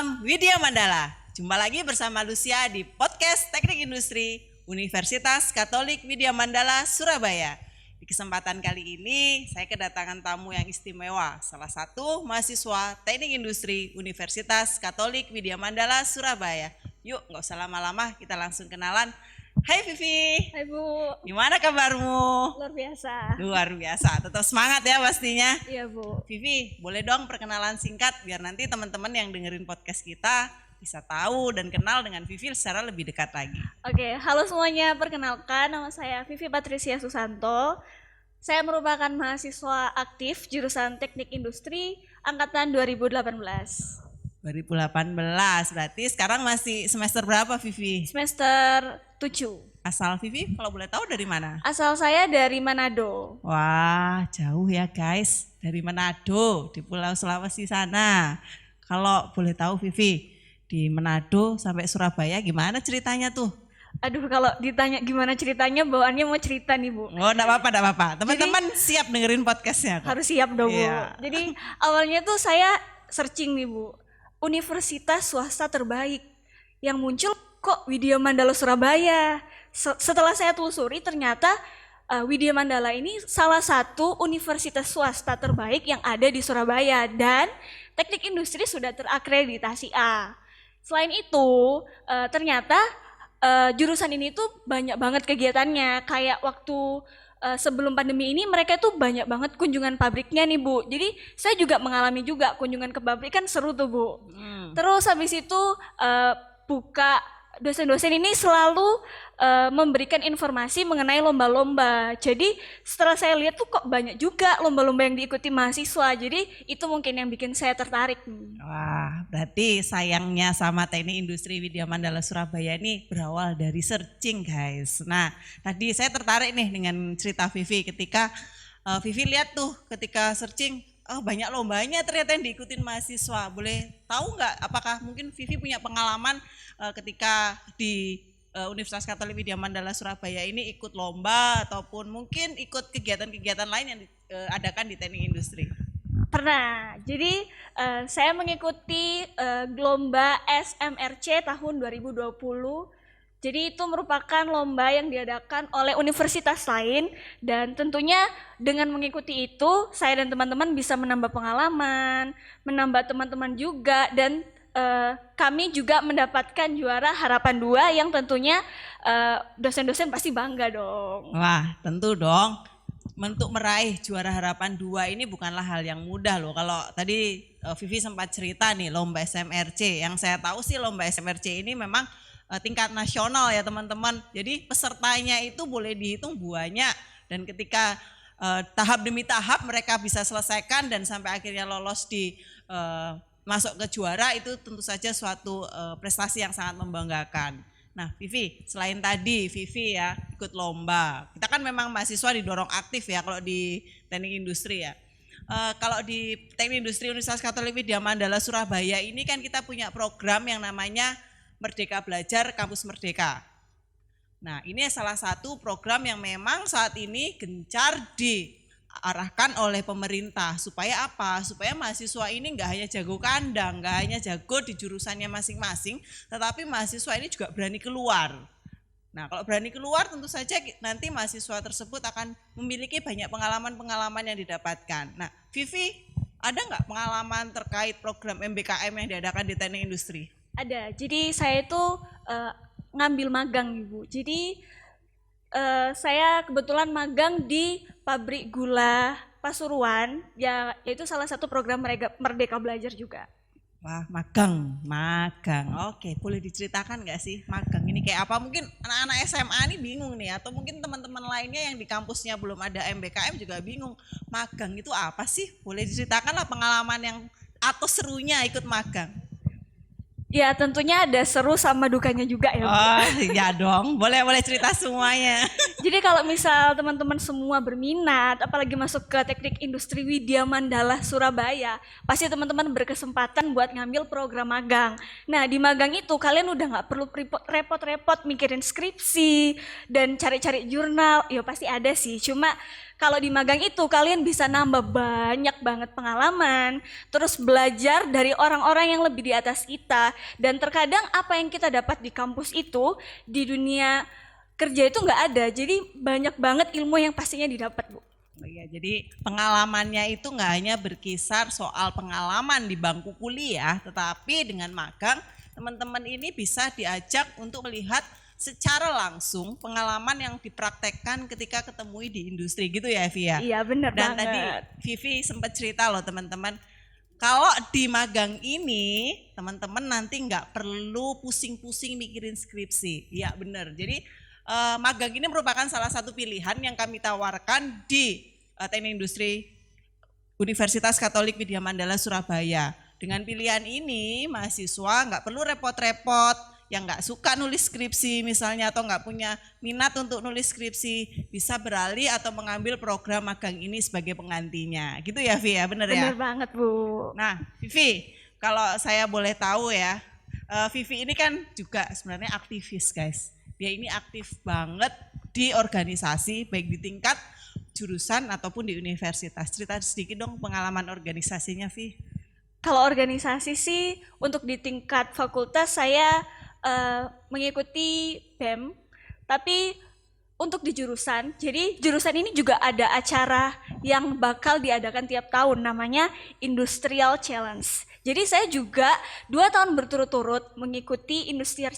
Salam Widya Mandala. Jumpa lagi bersama Lucia di podcast Teknik Industri Universitas Katolik Widya Mandala Surabaya. Di kesempatan kali ini saya kedatangan tamu yang istimewa, salah satu mahasiswa Teknik Industri Universitas Katolik Widya Mandala Surabaya. Yuk, nggak usah lama-lama, kita langsung kenalan. Hai Vivi. Hai Bu. Gimana kabarmu? Luar biasa. Luar biasa, tetap semangat ya pastinya. Iya Bu. Vivi, boleh dong perkenalan singkat biar nanti teman-teman yang dengerin podcast kita bisa tahu dan kenal dengan Vivi secara lebih dekat lagi. Oke, halo semuanya. Perkenalkan, nama saya Vivi Patricia Susanto. Saya merupakan mahasiswa aktif jurusan Teknik Industri angkatan 2018. 2018, berarti sekarang masih semester berapa Vivi? Semester 7. Asal Vivi kalau boleh tahu dari mana? Asal saya dari Manado. Wah, jauh ya guys, dari Manado di Pulau Sulawesi sana. Kalau boleh tahu Vivi, di Manado sampai Surabaya gimana ceritanya tuh? Aduh, kalau ditanya gimana ceritanya, bawaannya mau cerita nih Bu. Oh, enggak apa-apa. Teman-teman siap dengerin podcastnya kok. Harus siap dong Bu. Iya. Jadi awalnya tuh saya searching nih Bu, universitas swasta terbaik. Yang muncul kok Widya Mandala Surabaya. Setelah saya telusuri ternyata Widya Mandala ini salah satu universitas swasta terbaik yang ada di Surabaya dan Teknik Industri sudah terakreditasi A. Selain itu ternyata jurusan ini tuh banyak banget kegiatannya, kayak waktu sebelum pandemi ini mereka tuh banyak banget kunjungan pabriknya nih Bu. Jadi saya juga mengalami juga kunjungan ke pabrik, kan seru tuh Bu. Terus habis itu dosen-dosen ini selalu memberikan informasi mengenai lomba-lomba. Jadi setelah saya lihat tuh kok banyak juga lomba-lomba yang diikuti mahasiswa. Jadi itu mungkin yang bikin saya tertarik. Wah, berarti sayangnya sama Teknik Industri Widya Mandala Surabaya ini berawal dari searching guys. Nah, tadi saya tertarik nih dengan cerita Vivi ketika Vivi lihat tuh ketika searching, oh banyak lombanya ternyata yang diikutin mahasiswa. Boleh tahu nggak apakah mungkin Vivi punya pengalaman ketika di Universitas Katolik Widya Mandala Surabaya ini ikut lomba ataupun mungkin ikut kegiatan-kegiatan lain yang diadakan di Teknik Industri? Pernah. Jadi saya mengikuti lomba SMRC tahun 2020. Jadi itu merupakan lomba yang diadakan oleh universitas lain dan tentunya dengan mengikuti itu saya dan teman-teman bisa menambah pengalaman, menambah teman-teman juga dan kami juga mendapatkan juara harapan 2 yang tentunya dosen-dosen pasti bangga dong. Wah, tentu dong. Untuk meraih juara harapan 2 ini bukanlah hal yang mudah loh. Kalau tadi Vivi sempat cerita nih lomba SMRC, yang saya tahu sih lomba SMRC ini memang tingkat nasional ya teman-teman. Jadi pesertanya itu boleh dihitung banyak dan ketika tahap demi tahap mereka bisa selesaikan dan sampai akhirnya lolos di masuk ke juara, itu tentu saja suatu prestasi yang sangat membanggakan. Nah Vivi, selain tadi Vivi ya ikut lomba, kita kan memang mahasiswa didorong aktif ya kalau di Teknik Industri ya. Kalau di Teknik Industri Universitas Katolik Widya Mandala Surabaya ini kan kita punya program yang namanya Merdeka Belajar Kampus Merdeka. Nah ini salah satu program yang memang saat ini gencar diarahkan oleh pemerintah. Supaya apa? Supaya mahasiswa ini enggak hanya jago kandang, enggak hanya jago di jurusannya masing-masing, tetapi mahasiswa ini juga berani keluar. Nah kalau berani keluar tentu saja nanti mahasiswa tersebut akan memiliki banyak pengalaman-pengalaman yang didapatkan. Nah Vivi, ada enggak pengalaman terkait program MBKM yang diadakan di Teknik Industri? Ada, jadi saya itu ngambil magang Ibu. Jadi saya kebetulan magang di pabrik gula Pasuruan, yaitu salah satu program Merdeka Belajar juga. Wah, magang. Oke, boleh diceritakan nggak sih magang ini kayak apa? Mungkin anak-anak SMA ini bingung nih, atau mungkin teman-teman lainnya yang di kampusnya belum ada MBKM juga bingung. Magang itu apa sih? Boleh diceritakan lah pengalaman yang atau serunya ikut magang. Ya tentunya ada seru sama dukanya juga ya Bu. Oh iya dong, boleh cerita semuanya. Jadi kalau misal teman-teman semua berminat, apalagi masuk ke Teknik Industri Widya Mandala Surabaya, pasti teman-teman berkesempatan buat ngambil program magang. Nah di magang itu kalian udah nggak perlu repot-repot mikirin skripsi dan cari-cari jurnal, ya pasti ada sih. Cuma Kalau di magang itu kalian bisa nambah banyak banget pengalaman, terus belajar dari orang-orang yang lebih di atas kita, dan terkadang apa yang kita dapat di kampus itu di dunia kerja itu nggak ada. Jadi banyak banget ilmu yang pastinya didapat, Bu. Oh iya, jadi pengalamannya itu nggak hanya berkisar soal pengalaman di bangku kuliah, tetapi dengan magang teman-teman ini bisa diajak untuk melihat secara langsung pengalaman yang dipraktekkan ketika ketemui di industri gitu ya Evi ya. Iya benar Dan banget. tadi Vivi sempat cerita loh teman-teman, kalau di magang ini teman-teman nanti nggak perlu pusing-pusing mikirin skripsi. Iya benar. Jadi magang ini merupakan salah satu pilihan yang kami tawarkan di Teknik Industri Universitas Katolik Widya Mandala Surabaya. Dengan pilihan ini mahasiswa nggak perlu repot-repot, yang nggak suka nulis skripsi misalnya atau nggak punya minat untuk nulis skripsi bisa beralih atau mengambil program magang ini sebagai penggantinya. Gitu ya Vi ya, benar ya? Benar banget, Bu. Nah Vivi, kalau saya boleh tahu ya, Vivi ini kan juga sebenarnya aktivis guys. Dia ini aktif banget di organisasi baik di tingkat jurusan ataupun di universitas. Cerita sedikit dong pengalaman organisasinya Vi. Kalau organisasi sih untuk di tingkat fakultas saya mengikuti BEM, tapi untuk di jurusan, jadi jurusan ini juga ada acara yang bakal diadakan tiap tahun namanya Industrial Challenge. Jadi saya juga 2 tahun berturut-turut mengikuti Industrial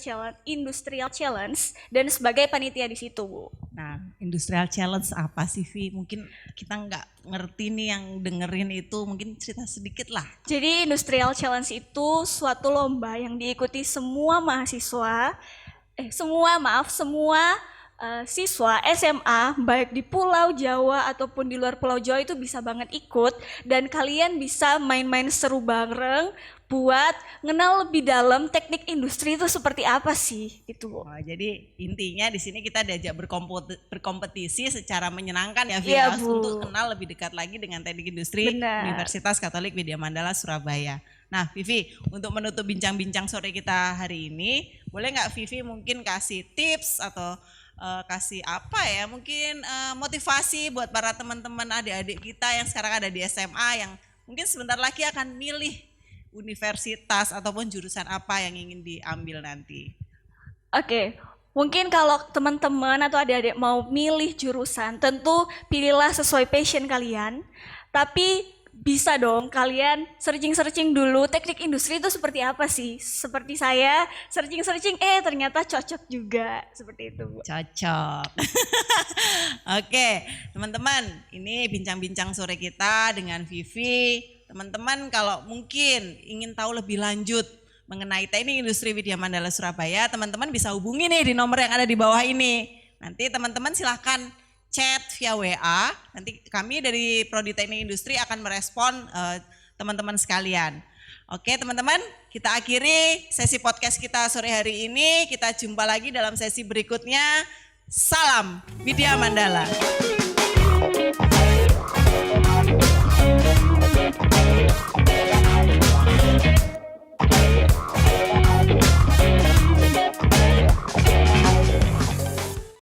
Challenge dan sebagai panitia di situ, Bu. Nah, Industrial Challenge apa sih Vi? Mungkin kita nggak ngerti nih yang dengerin itu, mungkin cerita sedikit lah. Jadi Industrial Challenge itu suatu lomba yang diikuti semua mahasiswa, semua siswa SMA baik di Pulau Jawa ataupun di luar Pulau Jawa itu bisa banget ikut, dan kalian bisa main-main seru bareng buat kenal lebih dalam teknik industri itu seperti apa sih itu. Oh, jadi intinya di sini kita diajak berkompetisi secara menyenangkan ya Iya, Via, Bu. untuk kenal lebih dekat lagi dengan teknik industri Benar. Universitas Katolik Widya Mandala Surabaya. Nah Vivi, untuk menutup bincang-bincang sore kita hari ini, boleh nggak Vivi mungkin kasih tips atau kasih apa ya, mungkin motivasi buat para teman-teman adik-adik kita yang sekarang ada di SMA yang mungkin sebentar lagi akan milih universitas ataupun jurusan apa yang ingin diambil nanti. Oke, mungkin kalau teman-teman atau adik-adik mau milih jurusan, tentu pilihlah sesuai passion kalian. Tapi bisa dong kalian searching-searching dulu teknik industri itu seperti apa sih. Seperti saya searching-searching, ternyata cocok juga, seperti itu, Bu. Cocok. Oke, teman-teman, ini bincang-bincang sore kita dengan Vivi. Teman-teman kalau mungkin ingin tahu lebih lanjut mengenai Teknik Industri Widya Mandala Surabaya, teman-teman bisa hubungi nih di nomor yang ada di bawah ini. Nanti teman-teman silahkan chat via WA, nanti kami dari Prodi Teknik Industri akan merespon teman-teman sekalian. Oke teman-teman, kita akhiri sesi podcast kita sore hari ini. Kita jumpa lagi dalam sesi berikutnya. Salam Widya Mandala.